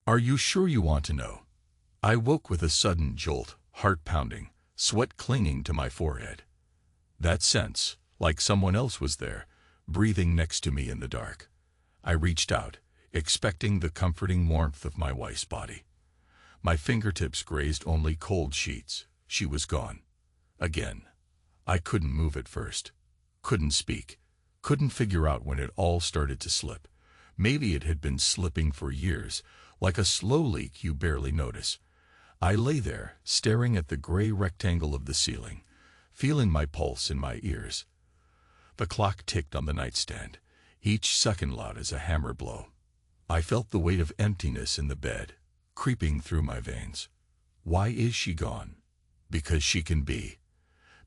Are you sure you want to know? I woke with a sudden jolt, heart pounding, sweat clinging to my forehead. That sense, like someone else was there, breathing next to me in the dark. I reached out, expecting the comforting warmth of my wife's body. My fingertips grazed only cold sheets. She was gone. Again. I couldn't move at first. Couldn't speak. Couldn't figure out when it all started to slip. Maybe it had been slipping for years, like a slow leak you barely notice. I lay there, staring at the gray rectangle of the ceiling, feeling my pulse in my ears. The clock ticked on the nightstand, each second loud as a hammer blow. I felt the weight of emptiness in the bed, creeping through my veins. Why is she gone? Because she can be.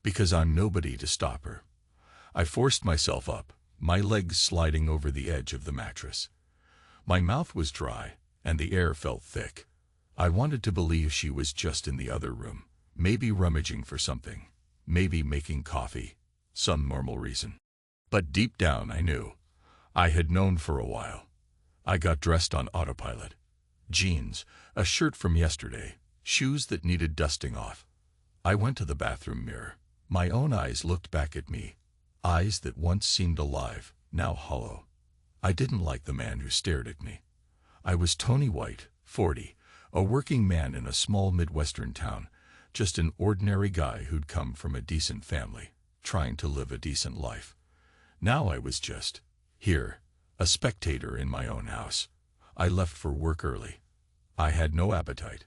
Because I'm nobody to stop her. I forced myself up, my legs sliding over the edge of the mattress. My mouth was dry, and the air felt thick. I wanted to believe she was just in the other room, maybe rummaging for something, maybe making coffee, some normal reason. But deep down I knew. I had known for a while. I got dressed on autopilot. Jeans, a shirt from yesterday, shoes that needed dusting off. I went to the bathroom mirror. My own eyes looked back at me, eyes that once seemed alive, now hollow. I didn't like the man who stared at me. I was Tony White, 40, a working man in a small Midwestern town, just an ordinary guy who'd come from a decent family, trying to live a decent life. Now I was just here, a spectator in my own house. I left for work early. I had no appetite,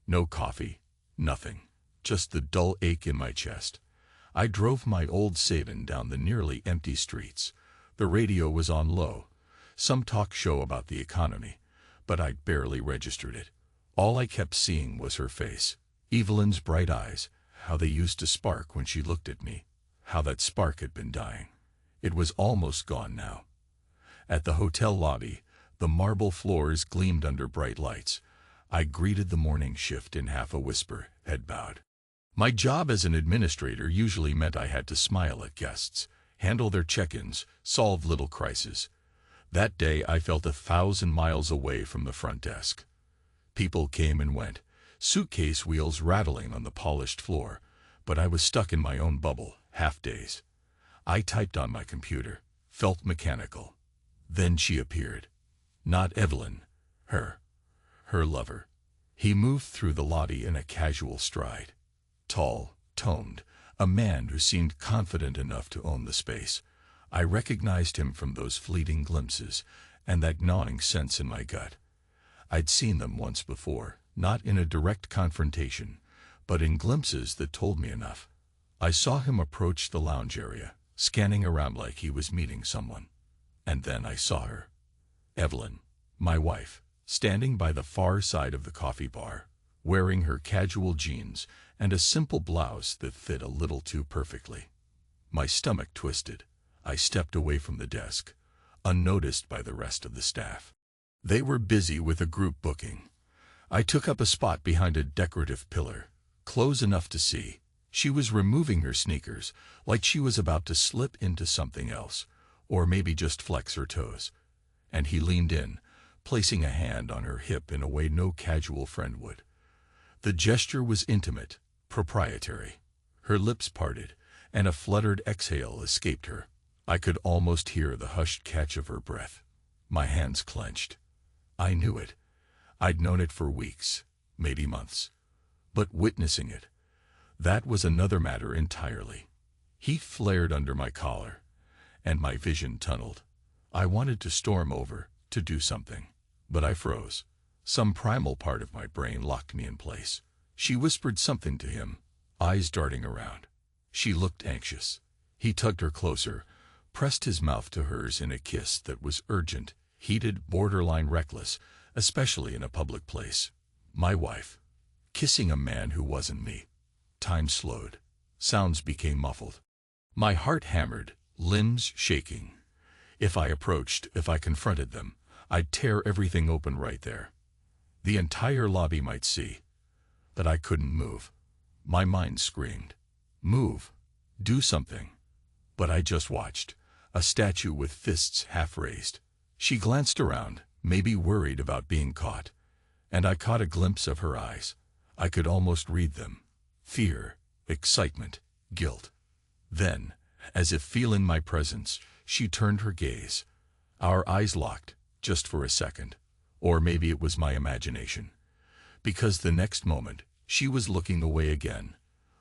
no coffee, nothing, just the dull ache in my chest. I drove my old Savin down the nearly empty streets. The radio was on low, some talk show about the economy, but I barely registered it. All I kept seeing was her face, Evelyn's bright eyes, how they used to spark when she looked at me, how that spark had been dying. It was almost gone now. At the hotel lobby, the marble floors gleamed under bright lights. I greeted the morning shift in half a whisper, head bowed. My job as an administrator usually meant I had to smile at guests, handle their check-ins, solve little crises. That day I felt 1,000 miles away from the front desk. People came and went, suitcase wheels rattling on the polished floor, but I was stuck in my own bubble, half-days. I typed on my computer, felt mechanical. Then she appeared. Not Evelyn, her lover. He moved through the lobby in a casual stride. Tall, toned, a man who seemed confident enough to own the space. I recognized him from those fleeting glimpses and that gnawing sense in my gut. I'd seen them once before, not in a direct confrontation, but in glimpses that told me enough. I saw him approach the lounge area, scanning around like he was meeting someone. And then I saw her. Evelyn, my wife, standing by the far side of the coffee bar, wearing her casual jeans and a simple blouse that fit a little too perfectly. My stomach twisted. I stepped away from the desk, unnoticed by the rest of the staff. They were busy with a group booking. I took up a spot behind a decorative pillar, close enough to see. She was removing her sneakers, like she was about to slip into something else, or maybe just flex her toes. And he leaned in, placing a hand on her hip in a way no casual friend would. The gesture was intimate, proprietary. Her lips parted, and a fluttered exhale escaped her. I could almost hear the hushed catch of her breath. My hands clenched. I knew it. I'd known it for weeks, maybe months. But witnessing it, that was another matter entirely. Heat flared under my collar, and my vision tunneled. I wanted to storm over, to do something, but I froze. Some primal part of my brain locked me in place. She whispered something to him, eyes darting around. She looked anxious. He tugged her closer, pressed his mouth to hers in a kiss that was urgent, heated, borderline reckless, especially in a public place. My wife, kissing a man who wasn't me. Time slowed. Sounds became muffled. My heart hammered, limbs shaking. If I approached, if I confronted them, I'd tear everything open right there. The entire lobby might see. But I couldn't move. My mind screamed. Move. Do something. But I just watched, a statue with fists half raised. She glanced around, maybe worried about being caught. and I caught a glimpse of her eyes. I could almost read them. Fear, excitement, guilt. Then, as if feeling my presence, she turned her gaze. Our eyes locked, just for a second. Or maybe it was my imagination. Because the next moment, she was looking away again,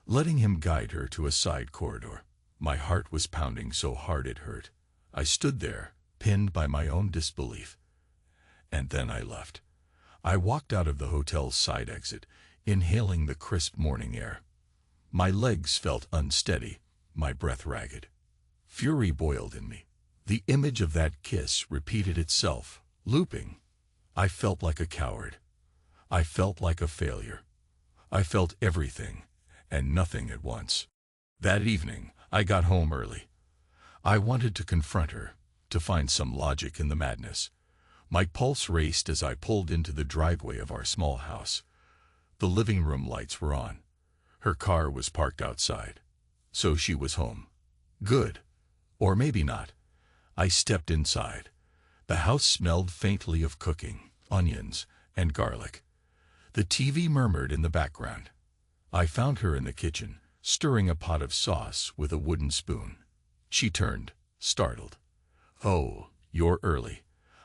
letting him guide her to a side corridor. My heart was pounding so hard it hurt. I stood there, pinned by my own disbelief. And then I left. I walked out of the hotel's side exit, inhaling the crisp morning air. My legs felt unsteady, my breath ragged. Fury boiled in me. The image of that kiss repeated itself, looping. I felt like a coward. I felt like a failure. I felt everything, and nothing at once. That evening, I got home early. I wanted to confront her, to find some logic in the madness. My pulse raced as I pulled into the driveway of our small house. The living room lights were on. Her car was parked outside. So she was home. Good. Or maybe not. I stepped inside. The house smelled faintly of cooking, onions, and garlic. The TV murmured in the background. I found her in the kitchen, stirring a pot of sauce with a wooden spoon. She turned, startled. "Oh, you're early.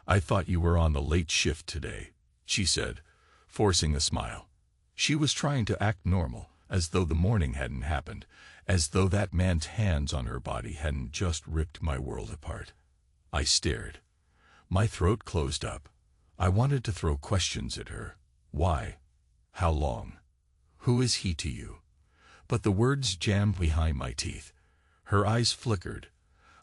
I thought you were on the late shift today," she said, forcing a smile. She was trying to act normal, as though the morning hadn't happened, as though that man's hands on her body hadn't just ripped my world apart. I stared. My throat closed up. I wanted to throw questions at her. Why? How long? Who is he to you? But the words jammed behind my teeth. Her eyes flickered,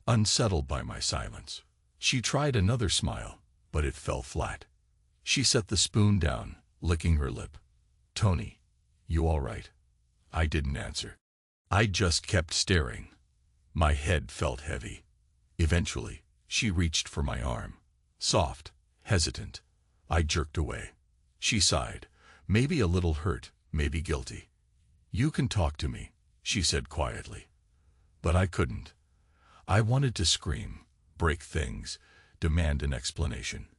unsettled by my silence. She tried another smile, but it fell flat. She set the spoon down, licking her lip. "Tony, you all right?" I didn't answer. I just kept staring. My head felt heavy. Eventually, she reached for my arm. Soft, hesitant. I jerked away. She sighed, maybe a little hurt, maybe guilty. "You can talk to me," she said quietly. But I couldn't. I wanted to scream, break things, demand an explanation.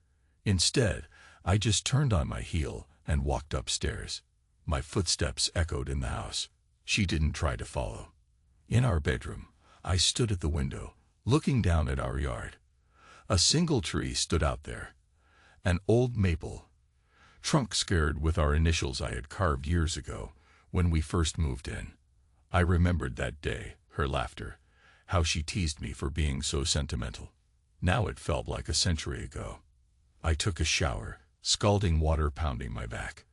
Instead, I just turned on my heel and walked upstairs. My footsteps echoed in the house. She didn't try to follow. In our bedroom, I stood at the window, looking down at our yard. A single tree stood out there. An old maple, trunk scarred with our initials I had carved years ago when we first moved in. I remembered that day, her laughter, how she teased me for being so sentimental. Now it felt like a century ago. I took a shower, scalding water pounding my back.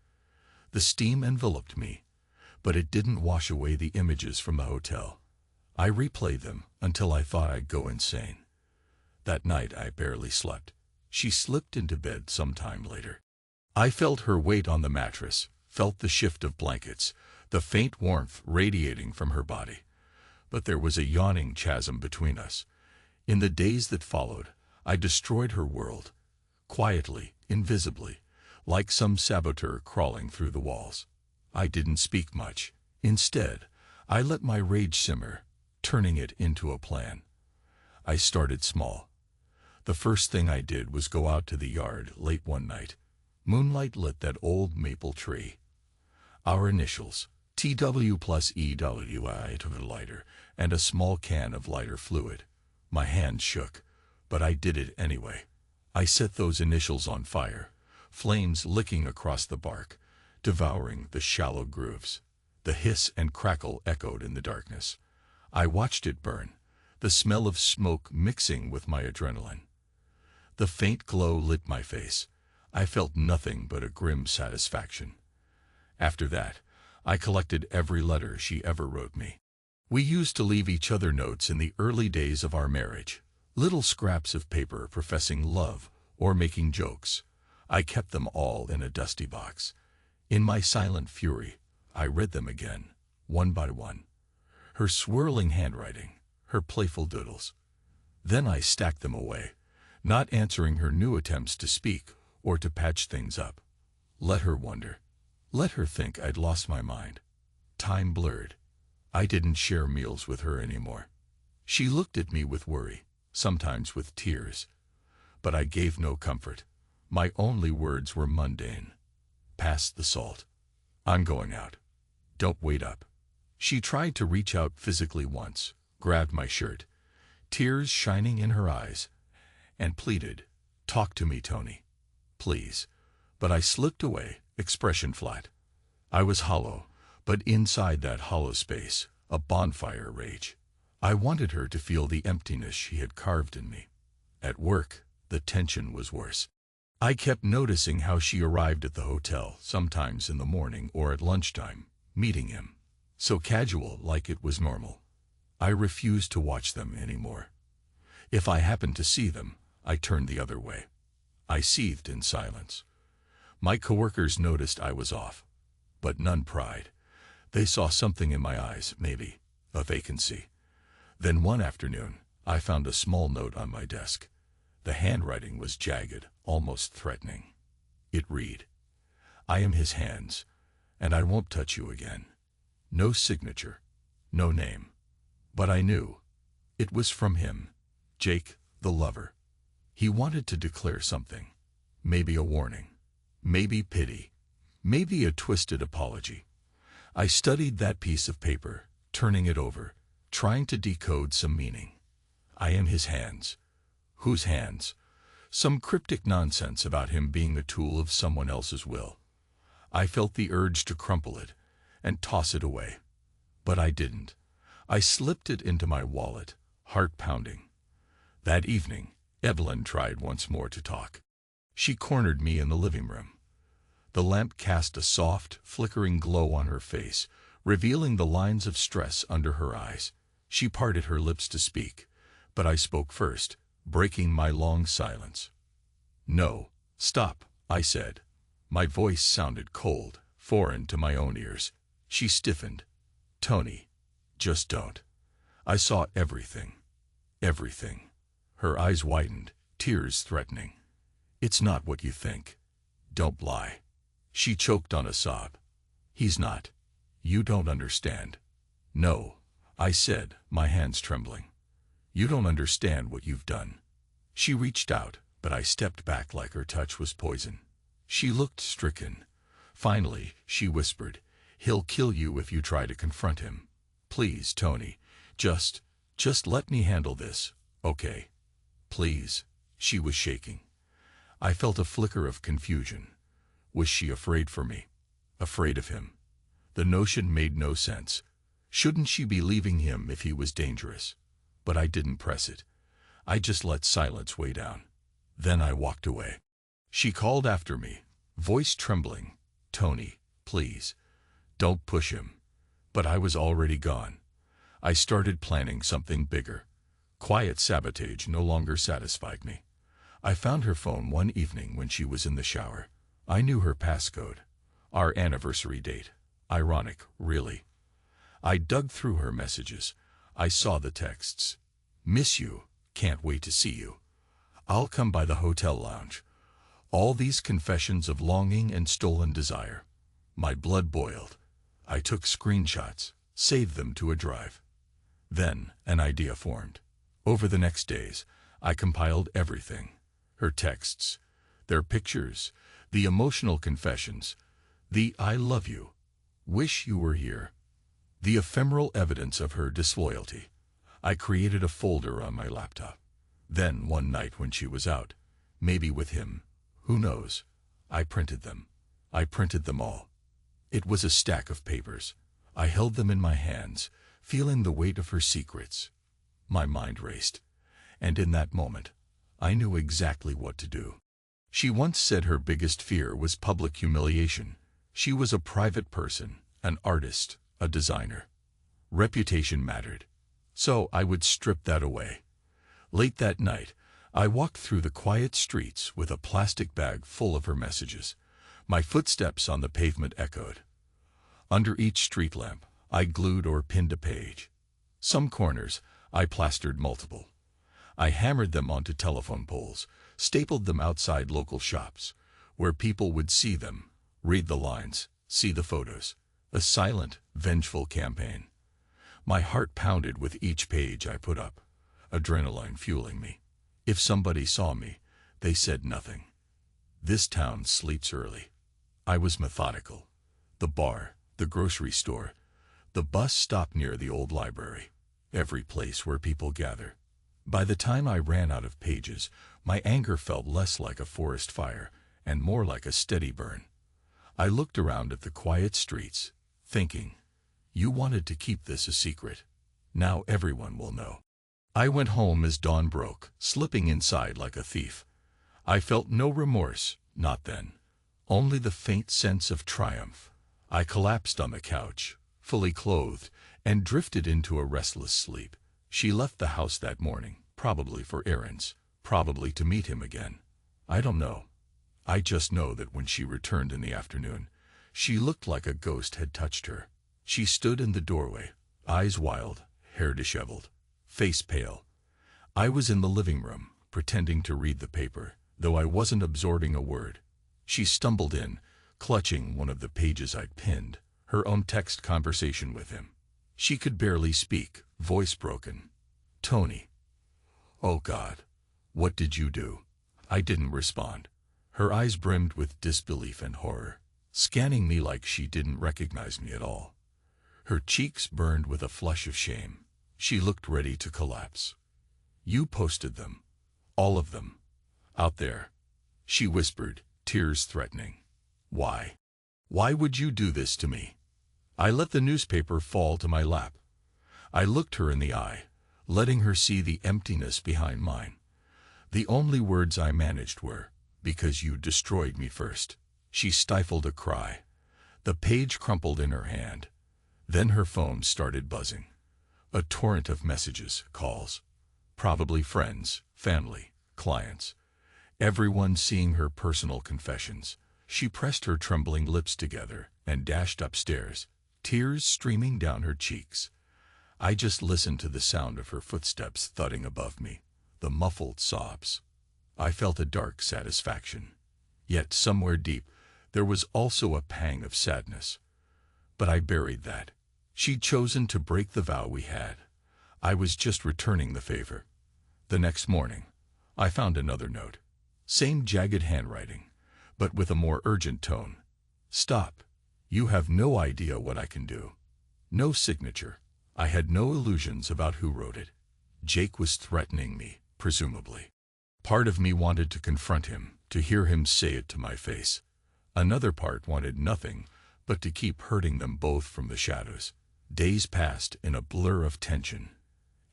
The steam enveloped me, but it didn't wash away the images from the hotel. I replayed them until I thought I'd go insane. That night I barely slept. She slipped into bed some time later. I felt her weight on the mattress, felt the shift of blankets, the faint warmth radiating from her body. But there was a yawning chasm between us. In the days that followed, I destroyed her world. Quietly, invisibly, like some saboteur crawling through the walls. I didn't speak much. Instead, I let my rage simmer, turning it into a plan. I started small. The first thing I did was go out to the yard late one night. Moonlight lit that old maple tree. Our initials, TW plus EWI, took a lighter and a small can of lighter fluid. My hands shook, but I did it anyway. I set those initials on fire, flames licking across the bark, devouring the shallow grooves. The hiss and crackle echoed in the darkness. I watched it burn, the smell of smoke mixing with my adrenaline. The faint glow lit my face. I felt nothing but a grim satisfaction. After that, I collected every letter she ever wrote me. We used to leave each other notes in the early days of our marriage, little scraps of paper professing love or making jokes. I kept them all in a dusty box. In my silent fury, I read them again, one by one. Her swirling handwriting, her playful doodles. Then I stacked them away, not answering her new attempts to speak or to patch things up. Let her wonder. Let her think I'd lost my mind. Time blurred. I didn't share meals with her anymore. She looked at me with worry, sometimes with tears. But I gave no comfort. My only words were mundane. past the salt. I'm going out. Don't wait up. She tried to reach out physically once, grabbed my shirt, tears shining in her eyes, and pleaded, "Talk to me, Tony. Please." But I slipped away, expression flat. I was hollow, but inside that hollow space, a bonfire rage. I wanted her to feel the emptiness she had carved in me. At work, the tension was worse. I kept noticing how she arrived at the hotel, sometimes in the morning or at lunchtime, meeting him. So casual, like it was normal. I refused to watch them anymore. If I happened to see them, I turned the other way. I seethed in silence. My coworkers noticed I was off, but none pried. They saw something in my eyes, maybe, a vacancy. Then one afternoon, I found a small note on my desk. The handwriting was jagged, almost threatening. It read, "I am his hands, and I won't touch you again." No signature, no name. But I knew. It was from him, Jake, the lover. He wanted to declare something. Maybe a warning. Maybe pity. Maybe a twisted apology. I studied that piece of paper, turning it over, trying to decode some meaning. I am his hands. Whose hands? Some cryptic nonsense about him being a tool of someone else's will. I felt the urge to crumple it and toss it away. But I didn't. I slipped it into my wallet, heart pounding. That evening, Evelyn tried once more to talk. She cornered me in the living room. The lamp cast a soft, flickering glow on her face, revealing the lines of stress under her eyes. She parted her lips to speak, but I spoke first, breaking my long silence. "No, stop," I said. My voice sounded cold, foreign to my own ears. She stiffened. "Tony, just don't." I saw everything. Everything. Her eyes widened, tears threatening. "It's not what you think. Don't lie." She choked on a sob. "He's not. You don't understand." "No," I said, my hands trembling. "You don't understand what you've done." She reached out, but I stepped back like her touch was poison. She looked stricken. Finally, she whispered, "He'll kill you if you try to confront him. Please, Tony, just let me handle this, okay? Please." She was shaking. I felt a flicker of confusion. Was she afraid for me? Afraid of him? The notion made no sense. Shouldn't she be leaving him if he was dangerous? But I didn't press it. I just let silence weigh down. Then I walked away. She called after me, voice trembling, "Tony, please, don't push him." But I was already gone. I started planning something bigger. Quiet sabotage no longer satisfied me. I found her phone one evening when she was in the shower. I knew her passcode. Our anniversary date. Ironic, really. I dug through her messages. I saw the texts. "Miss you. Can't wait to see you. I'll come by the hotel lounge." All these confessions of longing and stolen desire. My blood boiled. I took screenshots, saved them to a drive. Then an idea formed. Over the next days, I compiled everything. Her texts, their pictures, the emotional confessions, the "I love you," "wish you were here," the ephemeral evidence of her disloyalty. I created a folder on my laptop. Then one night when she was out, maybe with him, who knows, I printed them. I printed them all. It was a stack of papers. I held them in my hands, feeling the weight of her secrets. My mind raced. And in that moment, I knew exactly what to do. She once said her biggest fear was public humiliation. She was a private person, an artist, a designer. Reputation mattered. So I would strip that away. Late that night, I walked through the quiet streets with a plastic bag full of her messages. My footsteps on the pavement echoed. Under each street lamp, I glued or pinned a page. Some corners, I plastered multiple. I hammered them onto telephone poles, stapled them outside local shops, where people would see them, read the lines, see the photos. A silent, vengeful campaign. My heart pounded with each page I put up, adrenaline fueling me. If somebody saw me, they said nothing. "This town sleeps early." I was methodical. The bar, the grocery store, the bus stop near the old library, every place where people gather. By the time I ran out of pages, my anger felt less like a forest fire and more like a steady burn. I looked around at the quiet streets, thinking, you wanted to keep this a secret. Now everyone will know. I went home as dawn broke, slipping inside like a thief. I felt no remorse, not then. Only the faint sense of triumph. I collapsed on the couch, fully clothed, and drifted into a restless sleep. She left the house that morning, probably for errands, probably to meet him again. I don't know. I just know that when she returned in the afternoon, she looked like a ghost had touched her. She stood in the doorway, eyes wild, hair disheveled, face pale. I was in the living room, pretending to read the paper, though I wasn't absorbing a word. She stumbled in, clutching one of the pages I'd pinned, her own text conversation with him. She could barely speak, voice broken. Tony. Oh God, what did you do? I didn't respond. Her eyes brimmed with disbelief and horror, scanning me like she didn't recognize me at all. Her cheeks burned with a flush of shame. She looked ready to collapse. You posted them. All of them. Out there. She whispered, tears threatening. Why? Why would you do this to me? I let the newspaper fall to my lap. I looked her in the eye, letting her see the emptiness behind mine. The only words I managed were, because you destroyed me first. She stifled a cry. The page crumpled in her hand. Then her phone started buzzing. A torrent of messages, calls. Probably friends, family, clients. Everyone seeing her personal confessions. She pressed her trembling lips together and dashed upstairs, tears streaming down her cheeks. I just listened to the sound of her footsteps thudding above me, the muffled sobs. I felt a dark satisfaction. Yet somewhere deep, there was also a pang of sadness. But I buried that. She'd chosen to break the vow we had. I was just returning the favor. The next morning, I found another note. Same jagged handwriting, but with a more urgent tone. Stop. You have no idea what I can do. No signature. I had no illusions about who wrote it. Jake was threatening me, presumably. Part of me wanted to confront him, to hear him say it to my face. Another part wanted nothing but to keep hurting them both from the shadows. Days passed in a blur of tension.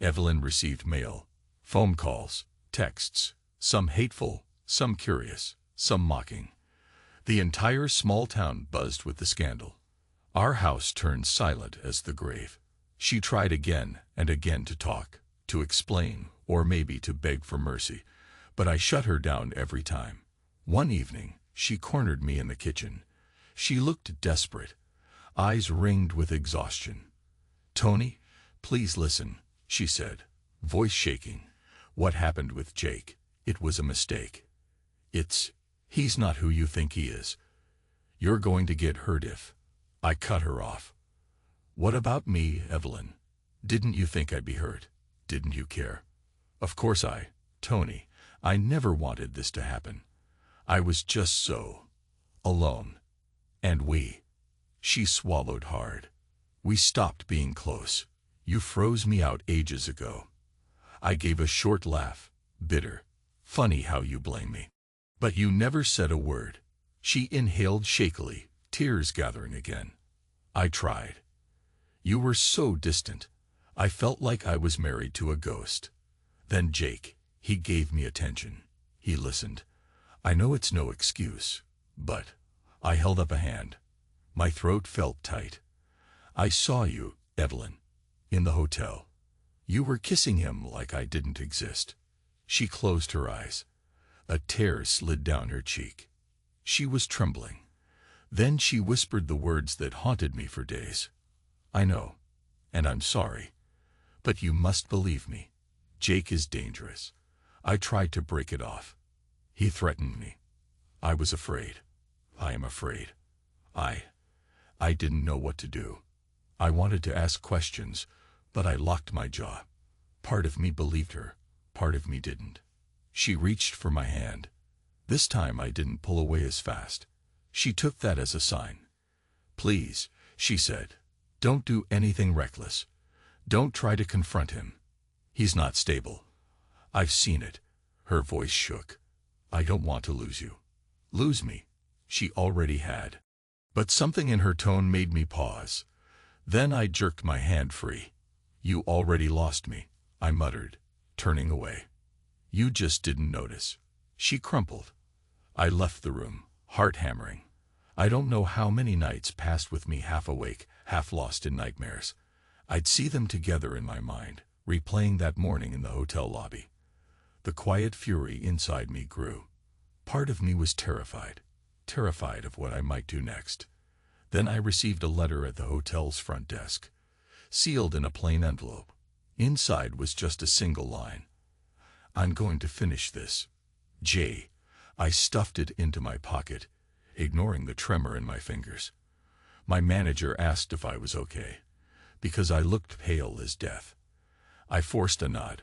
Evelyn received mail, phone calls, texts, some hateful, some curious, some mocking. The entire small town buzzed with the scandal. Our house turned silent as the grave. She tried again and again to talk, to explain, or maybe to beg for mercy, but I shut her down every time. One evening, she cornered me in the kitchen. She looked desperate, eyes ringed with exhaustion. Tony, please listen, she said, voice shaking. What happened with Jake? It was a mistake. He's not who you think he is. You're going to get hurt if... I cut her off. What about me, Evelyn? Didn't you think I'd be hurt? Didn't you care? Of course Tony, I never wanted this to happen. I was just so... alone. And she swallowed hard. We stopped being close. You froze me out ages ago. I gave a short laugh, bitter. Funny how you blame me. But you never said a word. She inhaled shakily, tears gathering again. I tried. You were so distant. I felt like I was married to a ghost. Then Jake, he gave me attention. He listened. I know it's no excuse, but I held up a hand. My throat felt tight. I saw you, Evelyn, in the hotel. You were kissing him like I didn't exist. She closed her eyes. A tear slid down her cheek. She was trembling. Then she whispered the words that haunted me for days. I know, and I'm sorry, but you must believe me. Jake is dangerous. I tried to break it off. He threatened me. I was afraid. I am afraid. I didn't know what to do. I wanted to ask questions, but I locked my jaw. Part of me believed her, part of me didn't. She reached for my hand. This time I didn't pull away as fast. She took that as a sign. "Please," she said, "don't do anything reckless. Don't try to confront him. He's not stable. I've seen it." Her voice shook. "I don't want to lose you." Lose me? She already had. But something in her tone made me pause. Then I jerked my hand free. "You already lost me," I muttered, turning away. "You just didn't notice." She crumpled. I left the room, heart hammering. I don't know how many nights passed with me half awake, half lost in nightmares. I'd see them together in my mind, replaying that morning in the hotel lobby. The quiet fury inside me grew. Part of me was terrified of what I might do next. Then I received a letter at the hotel's front desk, sealed in a plain envelope. Inside was just a single line. "I'm going to finish this. J." I stuffed it into my pocket, ignoring the tremor in my fingers. My manager asked if I was okay, because I looked pale as death. I forced a nod.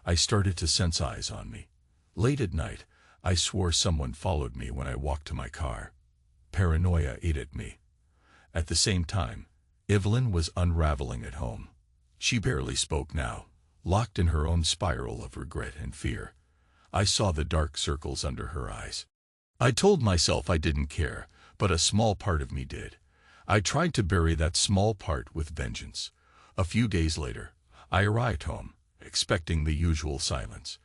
I started to sense eyes on me. Late at night, I swore someone followed me when I walked to my car. Paranoia ate at me. At the same time, Evelyn was unraveling at home. She barely spoke now, locked in her own spiral of regret and fear. I saw the dark circles under her eyes. I told myself I didn't care, but a small part of me did. I tried to bury that small part with vengeance. A few days later, I arrived home, expecting the usual silence.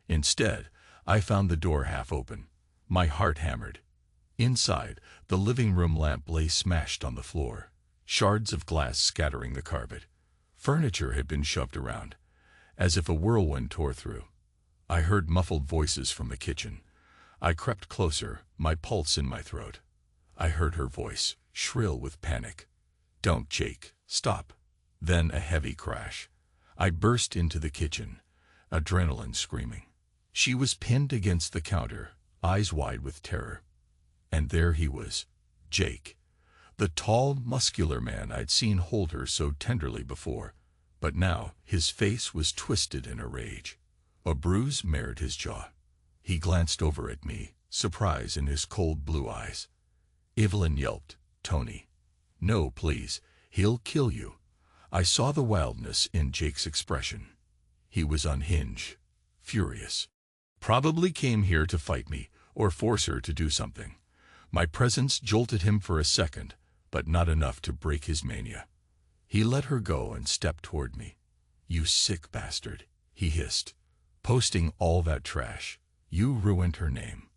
Instead, I found the door half open. My heart hammered. Inside, the living room lamp lay smashed on the floor, shards of glass scattering the carpet. Furniture had been shoved around, as if a whirlwind tore through. I heard muffled voices from the kitchen. I crept closer, my pulse in my throat. I heard her voice, shrill with panic. "Don't, Jake, stop." Then a heavy crash. I burst into the kitchen, adrenaline screaming. She was pinned against the counter, eyes wide with terror. And there he was, Jake, the tall, muscular man I'd seen hold her so tenderly before. But now his face was twisted in a rage. A bruise marred his jaw. He glanced over at me, surprise in his cold blue eyes. Evelyn yelped, "Tony. No, please, he'll kill you." I saw the wildness in Jake's expression. He was unhinged, furious. Probably came here to fight me, or force her to do something. My presence jolted him for a second, but not enough to break his mania. He let her go and stepped toward me. "You sick bastard," he hissed. "Posting all that trash. You ruined her name.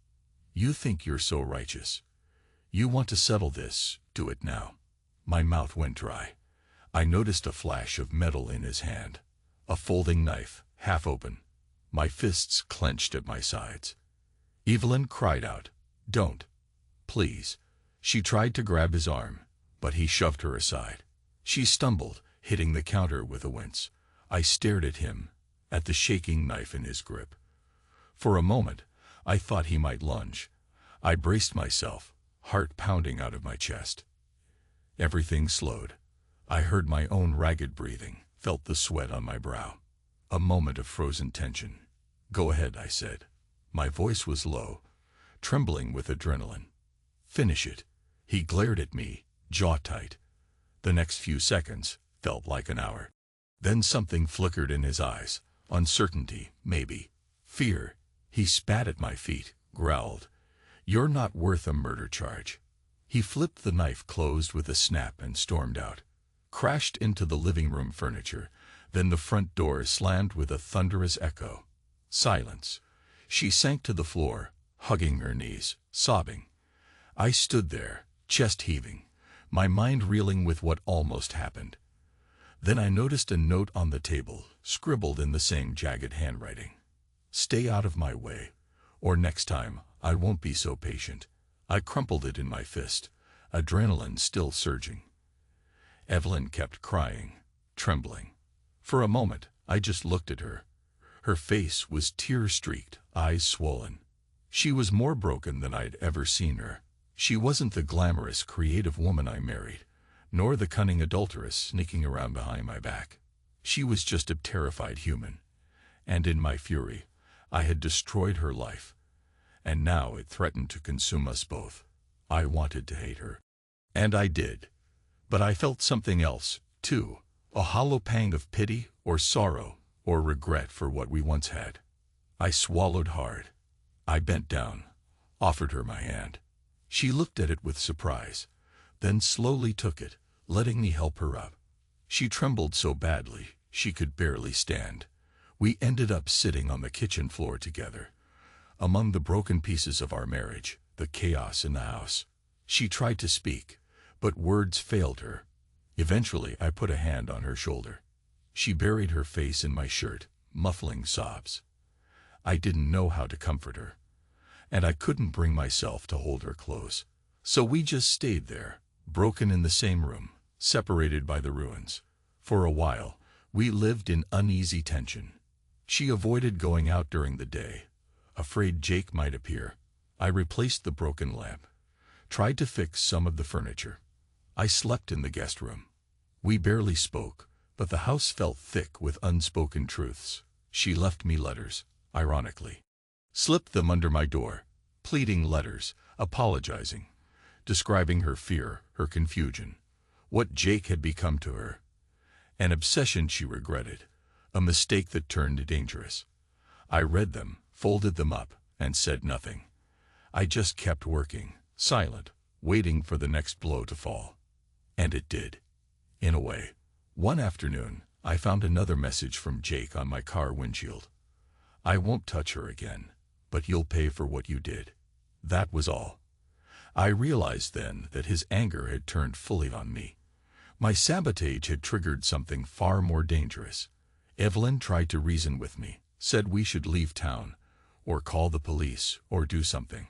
You think you're so righteous. You want to settle this, do it now." My mouth went dry. I noticed a flash of metal in his hand, a folding knife, half open. My fists clenched at my sides. Evelyn cried out, "Don't. Please." She tried to grab his arm, but he shoved her aside. She stumbled, hitting the counter with a wince. I stared at him, at the shaking knife in his grip. For a moment, I thought he might lunge. I braced myself, heart pounding out of my chest. Everything slowed. I heard my own ragged breathing, felt the sweat on my brow. A moment of frozen tension. "Go ahead," I said. My voice was low, trembling with adrenaline. "Finish it." He glared at me, jaw tight. The next few seconds felt like an hour. Then something flickered in his eyes. Uncertainty, maybe. Fear. He spat at my feet, growled, "You're not worth a murder charge." He flipped the knife closed with a snap and stormed out. Crashed into the living room furniture. Then the front door slammed with a thunderous echo. Silence. She sank to the floor, hugging her knees, sobbing. I stood there, chest heaving, my mind reeling with what almost happened. Then I noticed a note on the table, scribbled in the same jagged handwriting. "Stay out of my way, or next time I won't be so patient." I crumpled it in my fist, adrenaline still surging. Evelyn kept crying, trembling. For a moment, I just looked at her. Her face was tear-streaked, eyes swollen. She was more broken than I'd ever seen her. She wasn't the glamorous, creative woman I married, nor the cunning adulteress sneaking around behind my back. She was just a terrified human. And in my fury, I had destroyed her life. And now it threatened to consume us both. I wanted to hate her. And I did. But I felt something else, too. A hollow pang of pity or sorrow or regret for what we once had. I swallowed hard. I bent down, offered her my hand. She looked at it with surprise, then slowly took it, letting me help her up. She trembled so badly she could barely stand. We ended up sitting on the kitchen floor together. Among the broken pieces of our marriage, the chaos in the house. She tried to speak, but words failed her. Eventually, I put a hand on her shoulder. She buried her face in my shirt, muffling sobs. I didn't know how to comfort her, and I couldn't bring myself to hold her close. So we just stayed there, broken in the same room, separated by the ruins. For a while, we lived in uneasy tension. She avoided going out during the day, afraid Jake might appear. I replaced the broken lamp, tried to fix some of the furniture. I slept in the guest room. We barely spoke, but the house felt thick with unspoken truths. She left me letters, ironically. Slipped them under my door, pleading letters, apologizing, describing her fear, her confusion, what Jake had become to her. An obsession she regretted, a mistake that turned dangerous. I read them, folded them up, and said nothing. I just kept working, silent, waiting for the next blow to fall. And it did. In a way. One afternoon, I found another message from Jake on my car windshield. I won't touch her again, but you'll pay for what you did. That was all. I realized then that his anger had turned fully on me. My sabotage had triggered something far more dangerous. Evelyn tried to reason with me, said we should leave town, or call the police, or do something.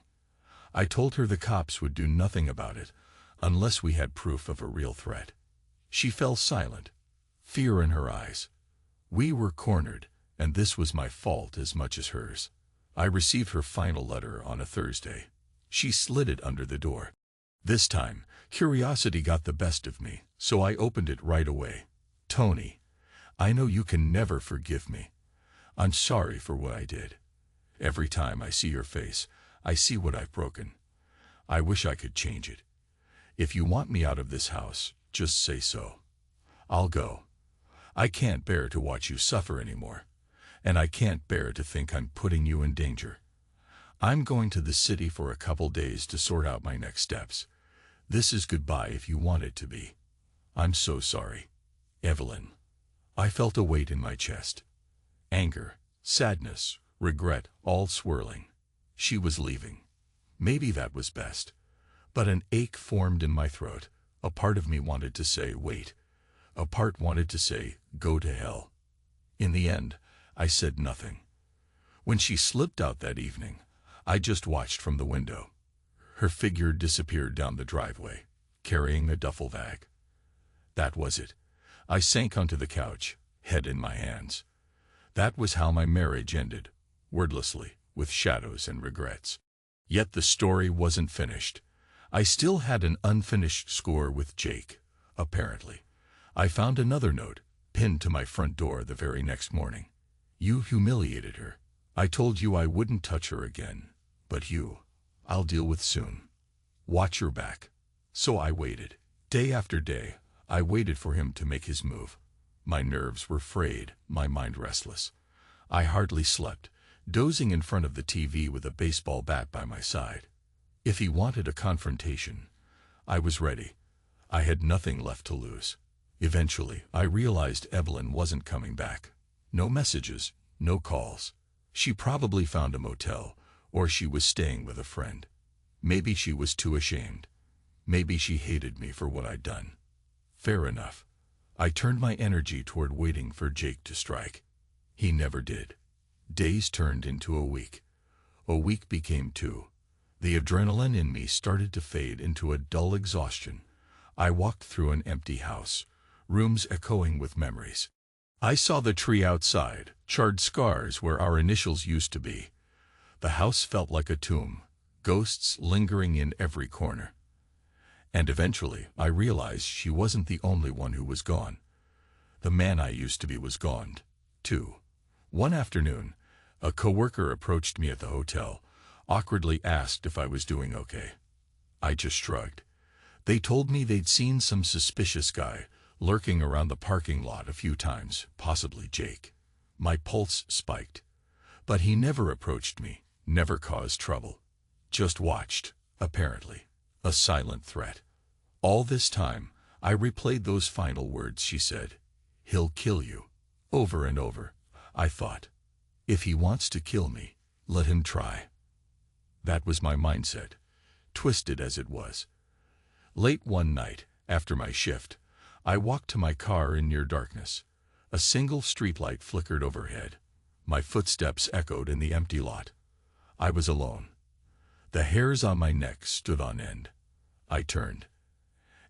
I told her the cops would do nothing about it, unless we had proof of a real threat. She fell silent, fear in her eyes. We were cornered, and this was my fault as much as hers. I received her final letter on a Thursday. She slid it under the door. This time, curiosity got the best of me, so I opened it right away. Tony, I know you can never forgive me. I'm sorry for what I did. Every time I see your face, I see what I've broken. I wish I could change it. If you want me out of this house, just say so. I'll go. I can't bear to watch you suffer anymore, and I can't bear to think I'm putting you in danger. I'm going to the city for a couple days to sort out my next steps. This is goodbye if you want it to be. I'm so sorry. Evelyn. I felt a weight in my chest. Anger, sadness, regret, all swirling. She was leaving. Maybe that was best. But an ache formed in my throat. A part of me wanted to say, wait. A part wanted to say, go to hell. In the end, I said nothing. When she slipped out that evening, I just watched from the window. Her figure disappeared down the driveway, carrying a duffel bag. That was it. I sank onto the couch, head in my hands. That was how my marriage ended, wordlessly, with shadows and regrets. Yet the story wasn't finished. I still had an unfinished score with Jake, apparently. I found another note, pinned to my front door the very next morning. You humiliated her. I told you I wouldn't touch her again, but I'll deal with soon. Watch your back. So I waited. Day after day, I waited for him to make his move. My nerves were frayed, my mind restless. I hardly slept, dozing in front of the TV with a baseball bat by my side. If he wanted a confrontation, I was ready. I had nothing left to lose. Eventually, I realized Evelyn wasn't coming back. No messages, no calls. She probably found a motel, or she was staying with a friend. Maybe she was too ashamed. Maybe she hated me for what I'd done. Fair enough. I turned my energy toward waiting for Jake to strike. He never did. Days turned into a week. A week became 2. The adrenaline in me started to fade into a dull exhaustion. I walked through an empty house, rooms echoing with memories. I saw the tree outside, charred scars where our initials used to be. The house felt like a tomb, ghosts lingering in every corner. And eventually, I realized she wasn't the only one who was gone. The man I used to be was gone, too. One afternoon, a coworker approached me at the hotel, awkwardly asked if I was doing okay. I just shrugged. They told me they'd seen some suspicious guy lurking around the parking lot a few times, possibly Jake. My pulse spiked. But he never approached me, never caused trouble. Just watched, apparently. A silent threat. All this time, I replayed those final words she said. He'll kill you. Over and over. I thought, if he wants to kill me, let him try. That was my mindset, twisted as it was. Late one night, after my shift, I walked to my car in near darkness. A single streetlight flickered overhead. My footsteps echoed in the empty lot. I was alone. The hairs on my neck stood on end. I turned.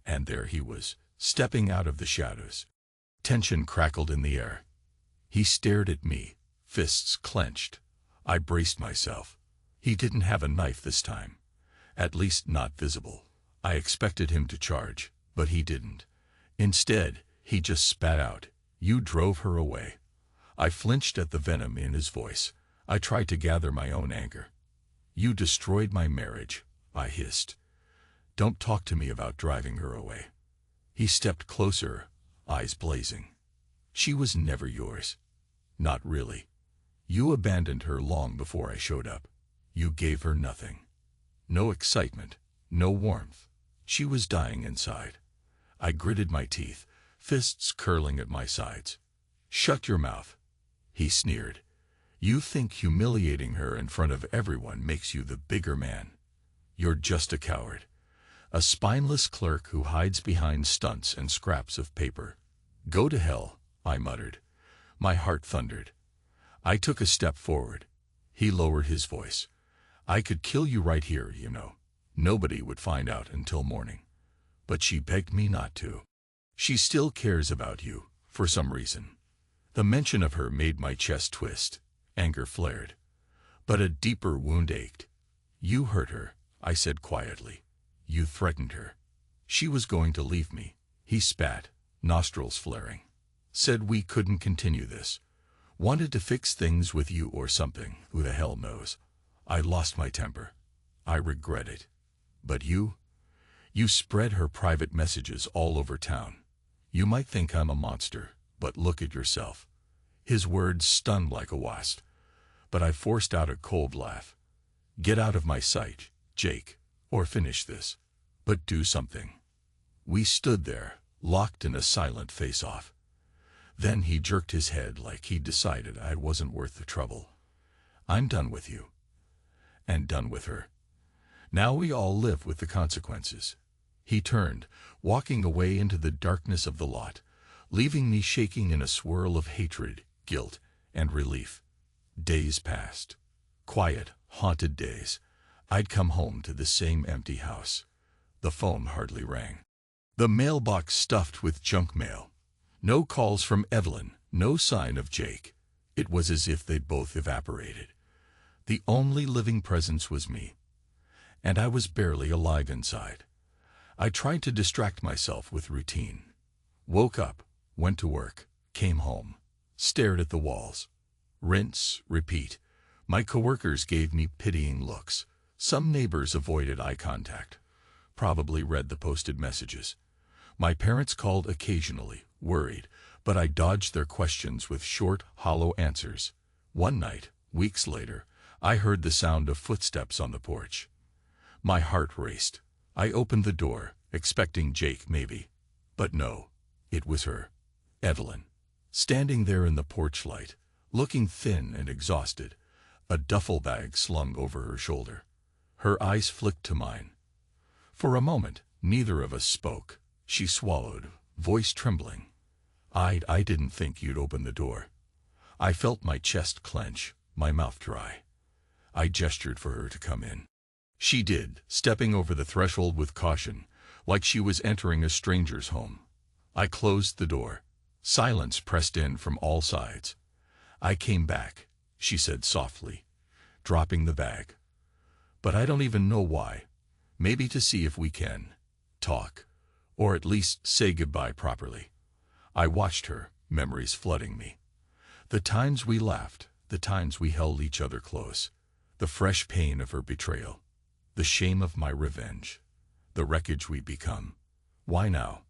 And there he was, stepping out of the shadows. Tension crackled in the air. He stared at me, fists clenched. I braced myself. He didn't have a knife this time. At least not visible. I expected him to charge, but he didn't. Instead, he just spat out, "You drove her away." I flinched at the venom in his voice. I tried to gather my own anger. "You destroyed my marriage," I hissed. "Don't talk to me about driving her away." He stepped closer, eyes blazing. "She was never yours." "Not really. You abandoned her long before I showed up. You gave her nothing. No excitement, no warmth. She was dying inside." I gritted my teeth, fists curling at my sides. "Shut your mouth," he sneered. "You think humiliating her in front of everyone makes you the bigger man. You're just a coward. A spineless clerk who hides behind stunts and scraps of paper." "Go to hell," I muttered. My heart thundered. I took a step forward. He lowered his voice. "I could kill you right here, you know. Nobody would find out until morning." But she begged me not to. "She still cares about you, for some reason." The mention of her made my chest twist. Anger flared. But a deeper wound ached. "You hurt her," I said quietly. "You threatened her. She was going to leave me." He spat, nostrils flaring. "Said we couldn't continue this. Wanted to fix things with you or something, who the hell knows." I lost my temper. "I regret it. But you spread her private messages all over town. You might think I'm a monster, but look at yourself." His words stung like a wasp, but I forced out a cold laugh. "Get out of my sight, Jake, or finish this. But do something." We stood there, locked in a silent face-off. Then he jerked his head like he'd decided I wasn't worth the trouble. "I'm done with you." And done with her. Now we all live with the consequences. He turned, walking away into the darkness of the lot, leaving me shaking in a swirl of hatred, guilt, and relief. Days passed. Quiet, haunted days. I'd come home to the same empty house. The phone hardly rang. The mailbox stuffed with junk mail. No calls from Evelyn, no sign of Jake. It was as if they'd both evaporated. The only living presence was me. And I was barely alive inside. I tried to distract myself with routine. Woke up, went to work, came home, stared at the walls. Rinse, repeat. My coworkers gave me pitying looks. Some neighbors avoided eye contact. Probably read the posted messages. My parents called occasionally, worried, but I dodged their questions with short, hollow answers. One night, weeks later, I heard the sound of footsteps on the porch. My heart raced. I opened the door, expecting Jake maybe. But no, it was her, Evelyn, standing there in the porch light, looking thin and exhausted, a duffel bag slung over her shoulder. Her eyes flicked to mine. For a moment, neither of us spoke. She swallowed, voice trembling. I didn't think you'd open the door." I felt my chest clench, my mouth dry. I gestured for her to come in. She did, stepping over the threshold with caution, like she was entering a stranger's home. I closed the door. Silence pressed in from all sides. "I came back," she said softly, dropping the bag. "But I don't even know why. Maybe to see if we can talk, or at least say goodbye properly." I watched her, memories flooding me. The times we laughed, the times we held each other close, the fresh pain of her betrayal, the shame of my revenge. the wreckage we'd become. Why now?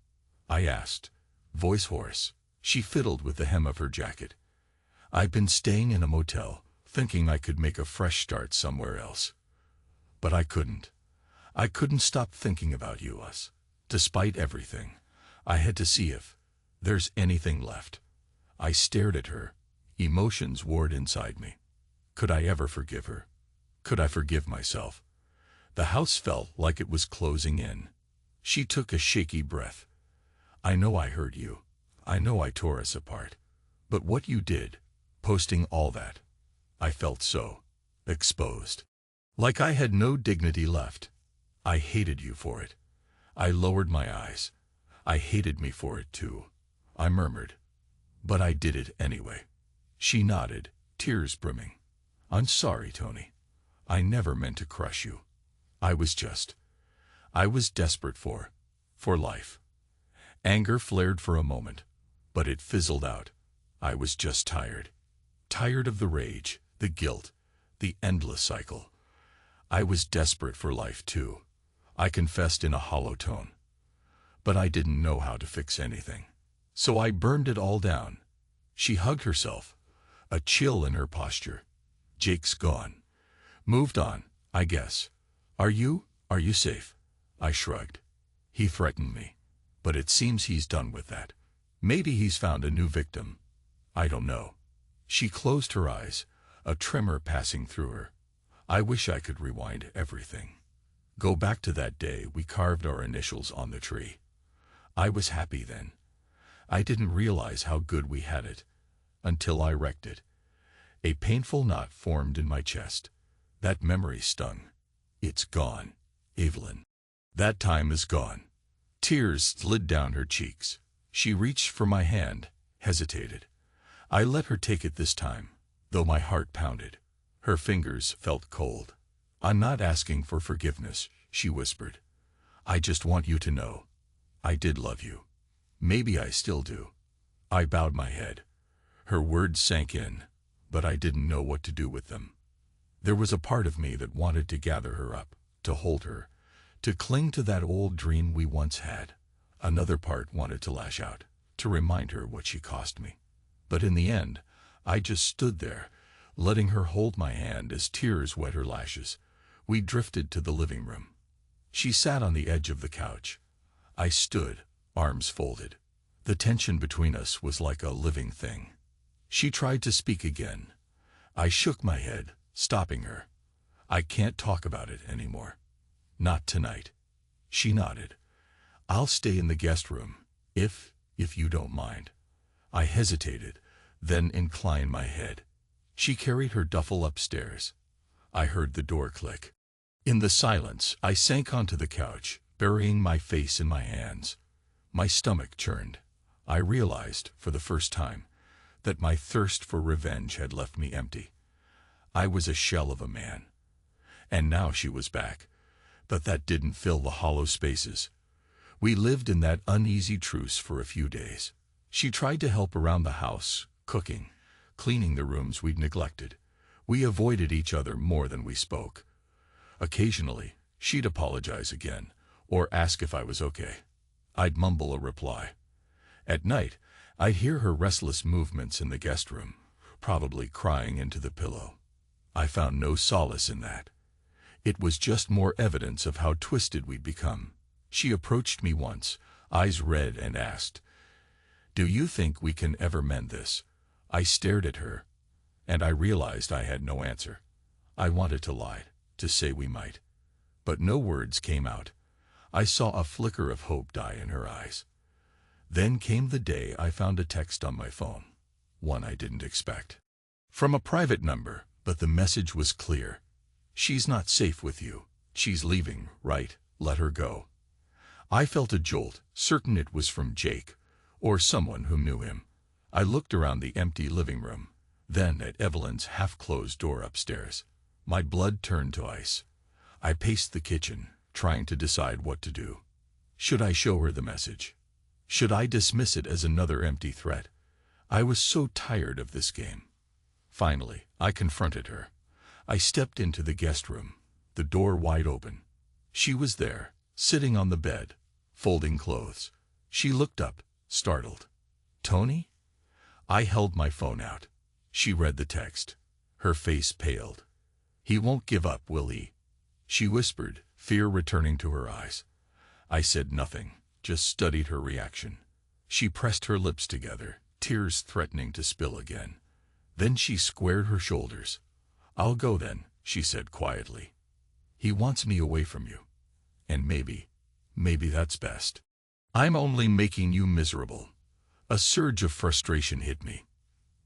I asked, voice hoarse. She fiddled with the hem of her jacket. I've been staying in a motel, thinking I could make a fresh start somewhere else. But I couldn't. I couldn't stop thinking about you, us. Despite everything, I had to see if there's anything left. I stared at her. Emotions warred inside me. Could I ever forgive her? Could I forgive myself? The house felt like it was closing in. She took a shaky breath. I know I hurt you. I know I tore us apart. But what you did, posting all that, I felt so exposed. Like I had no dignity left. I hated you for it. I lowered my eyes. I hated me for it too. I murmured. But I did it anyway. She nodded, tears brimming. I'm sorry, Tony. I never meant to crush you. I was desperate for life. Anger flared for a moment, but it fizzled out. I was just tired. Tired of the rage, the guilt, the endless cycle. I was desperate for life too. I confessed in a hollow tone. But I didn't know how to fix anything. So I burned it all down. She hugged herself, a chill in her posture. Jake's gone. Moved on, I guess. Are you safe? I shrugged. He threatened me. But it seems he's done with that. Maybe he's found a new victim. I don't know. She closed her eyes, a tremor passing through her. I wish I could rewind everything. Go back to that day we carved our initials on the tree. I was happy then. I didn't realize how good we had it, until I wrecked it. A painful knot formed in my chest. That memory stung. It's gone, Evelyn. That time is gone. Tears slid down her cheeks. She reached for my hand, hesitated. I let her take it this time, though my heart pounded. Her fingers felt cold. I'm not asking for forgiveness, she whispered. I just want you to know. I did love you. Maybe I still do. I bowed my head. Her words sank in, but I didn't know what to do with them. There was a part of me that wanted to gather her up, to hold her, to cling to that old dream we once had. Another part wanted to lash out, to remind her what she cost me. But in the end, I just stood there, letting her hold my hand as tears wet her lashes. We drifted to the living room. She sat on the edge of the couch. I stood, arms folded. The tension between us was like a living thing. She tried to speak again. I shook my head, stopping her. I can't talk about it anymore. Not tonight. She nodded. I'll stay in the guest room, if you don't mind. I hesitated, then inclined my head. She carried her duffel upstairs. I heard the door click. In the silence, I sank onto the couch, burying my face in my hands. My stomach churned. I realized, for the first time, that my thirst for revenge had left me empty. I was a shell of a man. And now she was back. But that didn't fill the hollow spaces. We lived in that uneasy truce for a few days. She tried to help around the house, cooking, cleaning the rooms we'd neglected. We avoided each other more than we spoke. Occasionally, she'd apologize again, or ask if I was okay. I'd mumble a reply. At night, I'd hear her restless movements in the guest room, probably crying into the pillow. I found no solace in that. It was just more evidence of how twisted we'd become. She approached me once, eyes red, and asked, "Do you think we can ever mend this?" I stared at her, and I realized I had no answer. I wanted to lie, to say we might. But no words came out. I saw a flicker of hope die in her eyes. Then came the day I found a text on my phone, one I didn't expect. From a private number, but the message was clear. "She's not safe with you. She's leaving, right? Let her go." I felt a jolt, certain it was from Jake, or someone who knew him. I looked around the empty living room, then at Evelyn's half-closed door upstairs. My blood turned to ice. I paced the kitchen, trying to decide what to do. Should I show her the message? Should I dismiss it as another empty threat? I was so tired of this game. Finally, I confronted her. I stepped into the guest room, the door wide open. She was there, sitting on the bed, folding clothes. She looked up, startled. "Tony?" I held my phone out. She read the text. Her face paled. "He won't give up, will he?" she whispered, fear returning to her eyes. I said nothing, just studied her reaction. She pressed her lips together, tears threatening to spill again. Then she squared her shoulders. "I'll go then," she said quietly. "He wants me away from you. And maybe that's best. I'm only making you miserable." A surge of frustration hit me.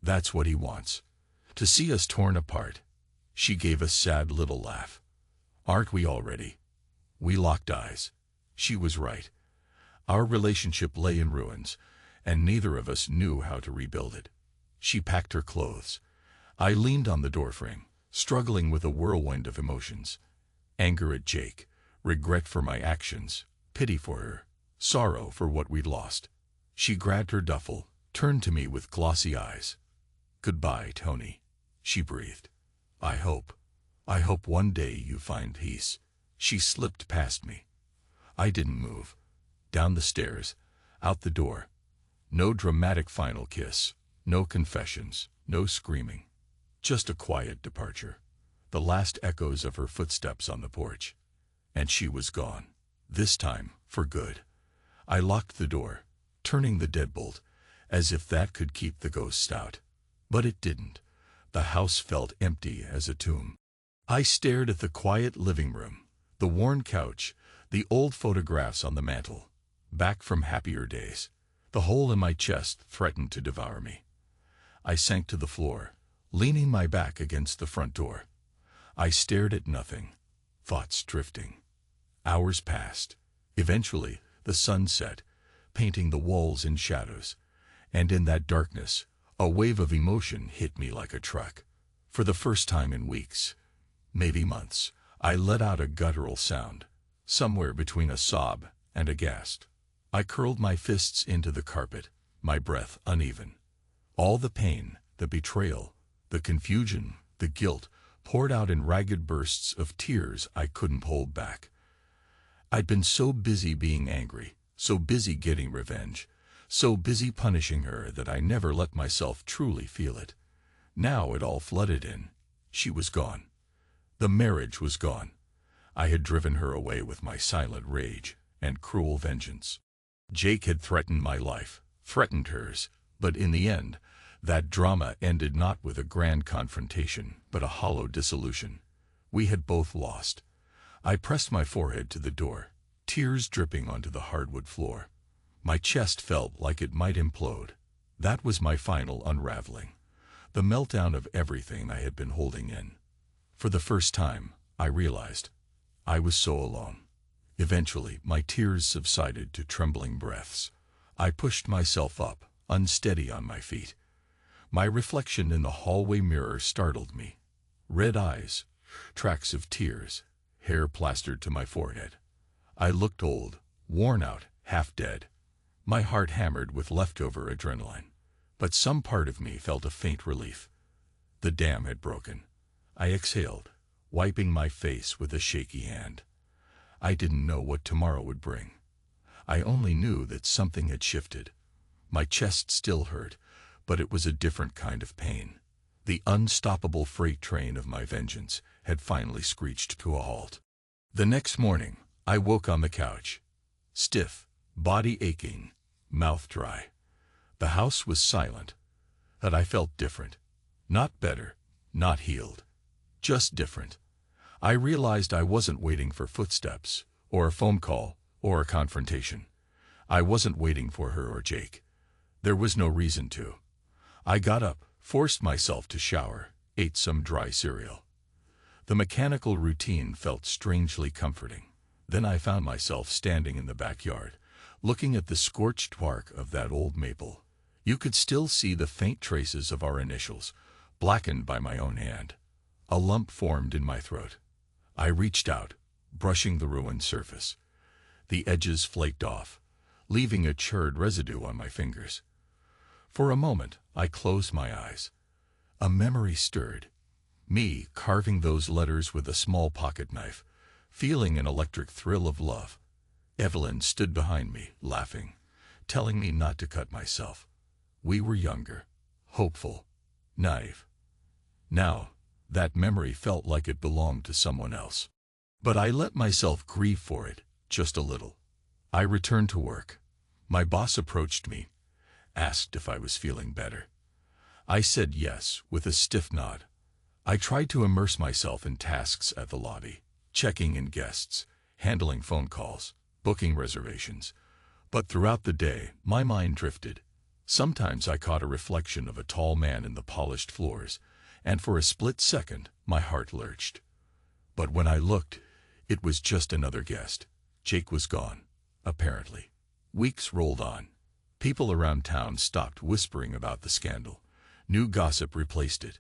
"That's what he wants. To see us torn apart." She gave a sad little laugh. "Aren't we already?" We locked eyes. She was right. Our relationship lay in ruins, and neither of us knew how to rebuild it. She packed her clothes. I leaned on the doorframe, struggling with a whirlwind of emotions. Anger at Jake, regret for my actions, pity for her, sorrow for what we'd lost. She grabbed her duffel, turned to me with glossy eyes. "Goodbye, Tony," she breathed. I hope one day you find peace." She slipped past me. I didn't move. Down the stairs, out the door. No dramatic final kiss, no confessions, no screaming. Just a quiet departure. The last echoes of her footsteps on the porch. And she was gone. This time, for good. I locked the door, turning the deadbolt, as if that could keep the ghosts out. But it didn't. The house felt empty as a tomb. I stared at the quiet living room, the worn couch, the old photographs on the mantel, back from happier days. The hole in my chest threatened to devour me. I sank to the floor, leaning my back against the front door. I stared at nothing, thoughts drifting. Hours passed. Eventually, the sun set, painting the walls in shadows. And in that darkness, a wave of emotion hit me like a truck. For the first time in weeks, maybe months, I let out a guttural sound, somewhere between a sob and a gasp. I curled my fists into the carpet, my breath uneven. All the pain, the betrayal, the confusion, the guilt, poured out in ragged bursts of tears I couldn't hold back. I'd been so busy being angry, so busy getting revenge, so busy punishing her that I never let myself truly feel it. Now it all flooded in. She was gone. The marriage was gone. I had driven her away with my silent rage and cruel vengeance. Jake had threatened my life, threatened hers, but in the end, that drama ended not with a grand confrontation, but a hollow dissolution. We had both lost. I pressed my forehead to the door, tears dripping onto the hardwood floor. My chest felt like it might implode. That was my final unraveling, the meltdown of everything I had been holding in. For the first time, I realized I was so alone. Eventually, my tears subsided to trembling breaths. I pushed myself up, unsteady on my feet. My reflection in the hallway mirror startled me. Red eyes, tracks of tears, hair plastered to my forehead. I looked old, worn out, half dead. My heart hammered with leftover adrenaline. But some part of me felt a faint relief. The dam had broken. I exhaled, wiping my face with a shaky hand. I didn't know what tomorrow would bring. I only knew that something had shifted. My chest still hurt, but it was a different kind of pain. The unstoppable freight train of my vengeance had finally screeched to a halt. The next morning, I woke on the couch, stiff, body aching, mouth dry. The house was silent, but I felt different. Not better, not healed, just different. I realized I wasn't waiting for footsteps, or a phone call, or a confrontation. I wasn't waiting for her or Jake. There was no reason to. I got up, forced myself to shower, ate some dry cereal. The mechanical routine felt strangely comforting. Then I found myself standing in the backyard, looking at the scorched bark of that old maple. You could still see the faint traces of our initials, blackened by my own hand. A lump formed in my throat. I reached out, brushing the ruined surface. The edges flaked off, leaving a charred residue on my fingers. For a moment, I closed my eyes. A memory stirred. Me carving those letters with a small pocket knife, feeling an electric thrill of love. Evelyn stood behind me, laughing, telling me not to cut myself. We were younger, hopeful, naive. Now, that memory felt like it belonged to someone else. But I let myself grieve for it, just a little. I returned to work. My boss approached me, asked if I was feeling better. I said yes, with a stiff nod. I tried to immerse myself in tasks at the lobby, checking in guests, handling phone calls, booking reservations. But throughout the day, my mind drifted. Sometimes I caught a reflection of a tall man in the polished floors, and for a split second, my heart lurched. But when I looked, it was just another guest. Jake was gone, apparently. Weeks rolled on. People around town stopped whispering about the scandal. New gossip replaced it,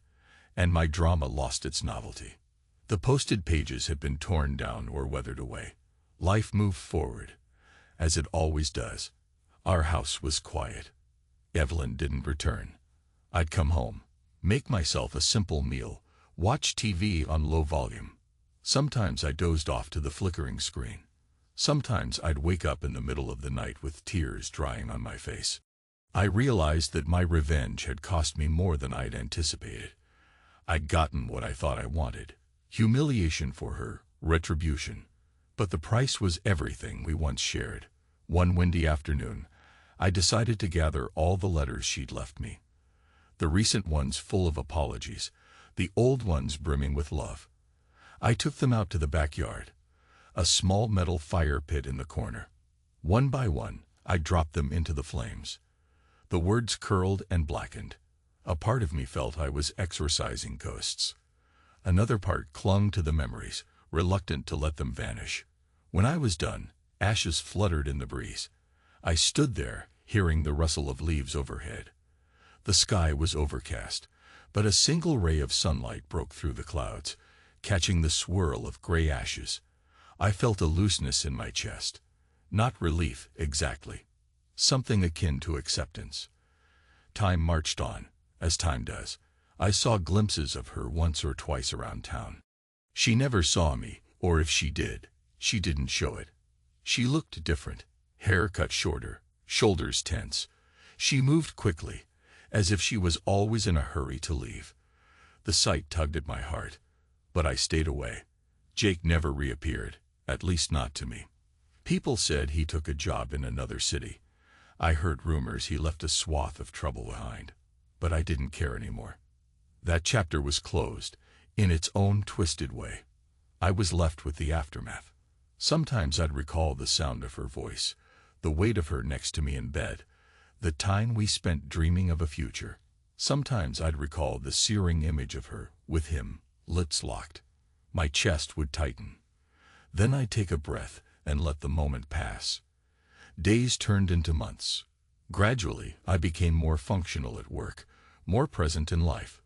and my drama lost its novelty. The posted pages had been torn down or weathered away. Life moved forward, as it always does. Our house was quiet. Evelyn didn't return. I'd come home, make myself a simple meal, watch TV on low volume. Sometimes I dozed off to the flickering screen. Sometimes I'd wake up in the middle of the night with tears drying on my face. I realized that my revenge had cost me more than I'd anticipated. I'd gotten what I thought I wanted. Humiliation for her, retribution. But the price was everything we once shared. One windy afternoon, I decided to gather all the letters she'd left me. The recent ones full of apologies, the old ones brimming with love. I took them out to the backyard, a small metal fire pit in the corner. One by one, I dropped them into the flames. The words curled and blackened. A part of me felt I was exorcising ghosts. Another part clung to the memories, reluctant to let them vanish. When I was done, ashes fluttered in the breeze. I stood there, hearing the rustle of leaves overhead. The sky was overcast, but a single ray of sunlight broke through the clouds, catching the swirl of gray ashes. I felt a looseness in my chest. Not relief, exactly. Something akin to acceptance. Time marched on, as time does. I saw glimpses of her once or twice around town. She never saw me, or if she did, she didn't show it. She looked different, hair cut shorter, shoulders tense. She moved quickly, as if she was always in a hurry to leave. The sight tugged at my heart, but I stayed away. Jake never reappeared, at least not to me. People said he took a job in another city. I heard rumors he left a swath of trouble behind, but I didn't care anymore. That chapter was closed, in its own twisted way. I was left with the aftermath. Sometimes I'd recall the sound of her voice, the weight of her next to me in bed, the time we spent dreaming of a future. Sometimes I'd recall the searing image of her, with him, lips locked. My chest would tighten. Then I'd take a breath and let the moment pass. Days turned into months. Gradually, I became more functional at work, more present in life.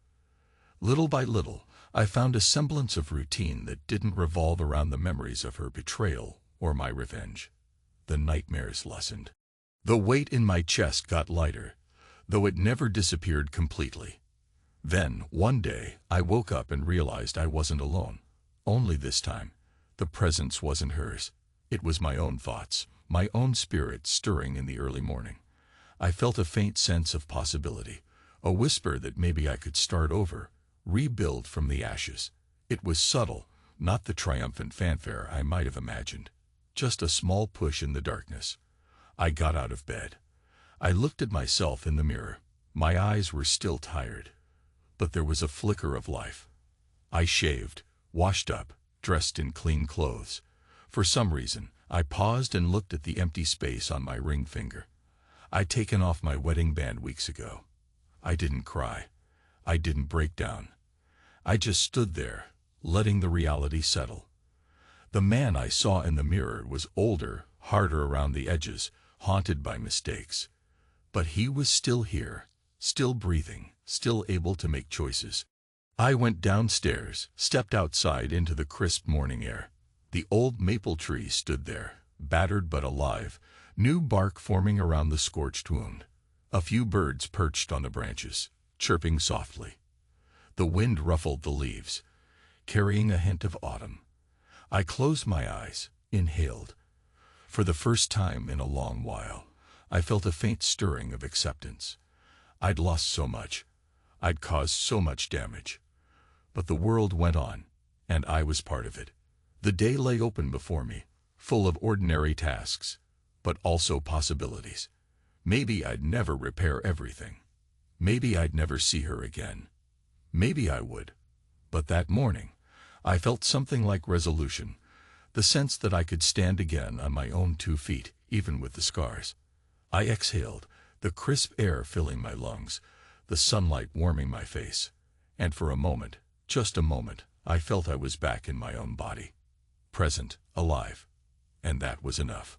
Little by little, I found a semblance of routine that didn't revolve around the memories of her betrayal or my revenge. The nightmares lessened. The weight in my chest got lighter, though it never disappeared completely. Then, one day, I woke up and realized I wasn't alone. Only this time, the presence wasn't hers. It was my own thoughts, my own spirit stirring in the early morning. I felt a faint sense of possibility, a whisper that maybe I could start over, rebuild from the ashes. It was subtle, not the triumphant fanfare I might have imagined. Just a small push in the darkness. I got out of bed. I looked at myself in the mirror. My eyes were still tired, but there was a flicker of life. I shaved, washed up, dressed in clean clothes. For some reason, I paused and looked at the empty space on my ring finger. I'd taken off my wedding band weeks ago. I didn't cry. I didn't break down. I just stood there, letting the reality settle. The man I saw in the mirror was older, harder around the edges, haunted by mistakes. But he was still here, still breathing, still able to make choices. I went downstairs, stepped outside into the crisp morning air. The old maple tree stood there, battered but alive, new bark forming around the scorched wound. A few birds perched on the branches, chirping softly. The wind ruffled the leaves, carrying a hint of autumn. I closed my eyes, inhaled. For the first time in a long while, I felt a faint stirring of acceptance. I'd lost so much. I'd caused so much damage. But the world went on, and I was part of it. The day lay open before me, full of ordinary tasks, but also possibilities. Maybe I'd never repair everything. Maybe I'd never see her again. Maybe I would. But that morning, I felt something like resolution, the sense that I could stand again on my own 2 feet, even with the scars. I exhaled, the crisp air filling my lungs, the sunlight warming my face, and for a moment, just a moment, I felt I was back in my own body. Present, alive. And that was enough.